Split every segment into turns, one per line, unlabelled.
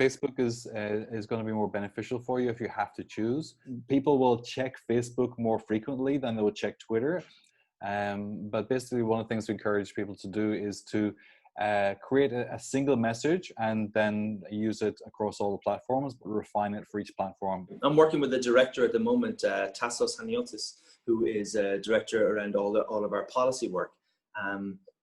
Facebook is going to be more beneficial for you if you have to choose. People will check Facebook more frequently than they will check Twitter. But basically, one of the things we encourage people to do is to create a single message and then use it across all the platforms, but refine it for each platform.
I'm working with the director at the moment, Tassos Haniotis, who is a director around all of our policy work.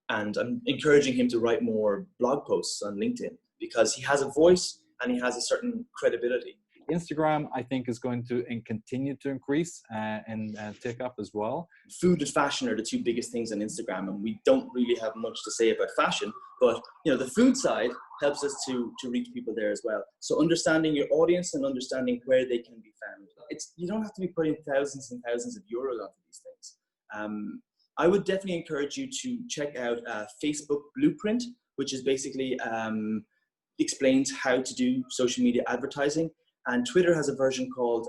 And I'm encouraging him to write more blog posts on LinkedIn because he has a voice and he has a certain credibility.
Instagram, I think, is going to continue to increase and take up as well.
Food and fashion are the two biggest things on Instagram, and we don't really have much to say about fashion, but the food side helps us to reach people there as well. So understanding your audience and understanding where they can be found. You don't have to be putting thousands and thousands of euros onto these things. I would definitely encourage you to check out Facebook Blueprint, which is basically explains how to do social media advertising. And Twitter has a version called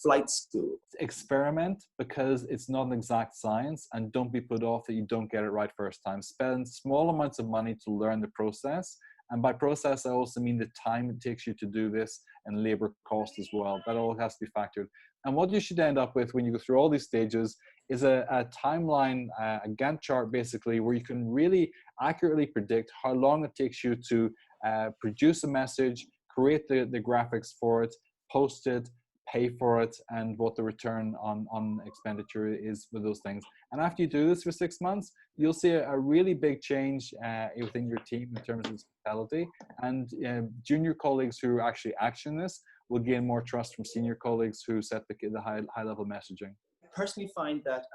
Flight School.
Experiment, because it's not an exact science, and don't be put off that you don't get it right first time. Spend small amounts of money to learn the process. And by process, I also mean the time it takes you to do this and labor cost as well. That all has to be factored. And what you should end up with when you go through all these stages is a timeline, a Gantt chart basically, where you can really accurately predict how long it takes you to produce a message, create the graphics for it, post it, pay for it, and what the return on expenditure is with those things. And after you do this for 6 months, you'll see a really big change within your team in terms of hospitality. And junior colleagues who actually action this will gain more trust from senior colleagues who set the high level messaging.
I personally find that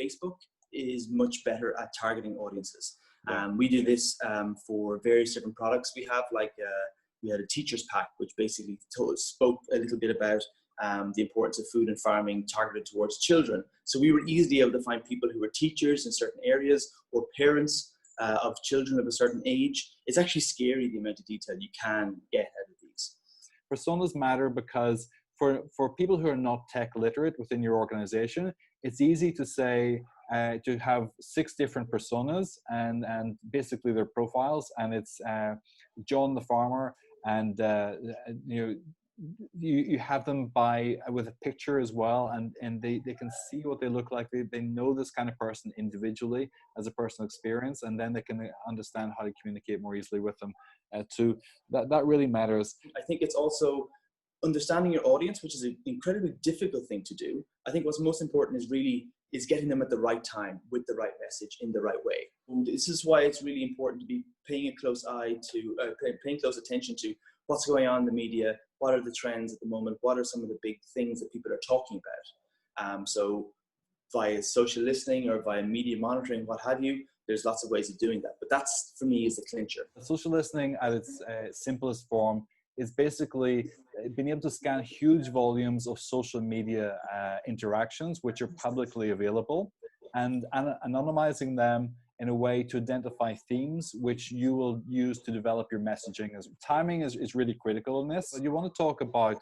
Facebook is much better at targeting audiences.
Yeah.
We do this for various different products we have, like we had a teacher's pack, which basically spoke a little bit about the importance of food and farming targeted towards children. So we were easily able to find people who were teachers in certain areas or parents of children of a certain age. It's actually scary the amount of detail you can get out of these.
Personas matter because for people who are not tech literate within your organization, it's easy to say, to have 6 different personas and basically their profiles, and it's John the farmer, and you have them with a picture as well, and they can see what they look like. They know this kind of person individually as a personal experience, and then they can understand how to communicate more easily with them too. That really matters.
I think it's also understanding your audience, which is an incredibly difficult thing to do. I think what's most important is getting them at the right time with the right message in the right way. And this is why it's really important to be paying close attention to what's going on in the media, what are the trends at the moment, what are some of the big things that people are talking about. So via social listening or via media monitoring, what have you, there's lots of ways of doing that. But that's, for me, is the clincher.
Social listening at its simplest form is basically being able to scan huge volumes of social media interactions, which are publicly available, and anonymizing them in a way to identify themes which you will use to develop your messaging. Timing is really critical in this. You want to talk about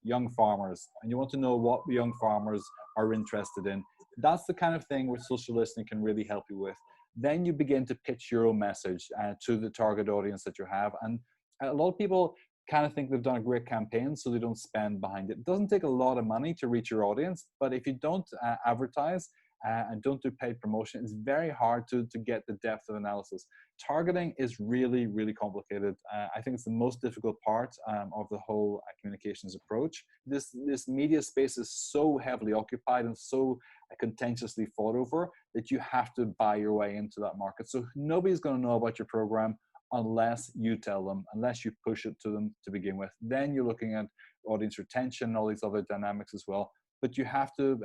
young farmers, and you want to know what young farmers are interested in. That's the kind of thing which social listening can really help you with. Then you begin to pitch your own message to the target audience that you have. And a lot of people kind of think they've done a great campaign, so they don't spend behind it. It doesn't take a lot of money to reach your audience, but if you don't advertise and don't do paid promotion, it's very hard to get the depth of analysis. Targeting is really, really complicated. I think it's the most difficult part of the whole communications approach. This media space is so heavily occupied and so contentiously fought over that you have to buy your way into that market. So nobody's going to know about your program unless you tell them, unless you push it to them to begin with. Then you're looking at audience retention and all these other dynamics as well. But you have to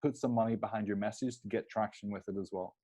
put some money behind your message to get traction with it as well.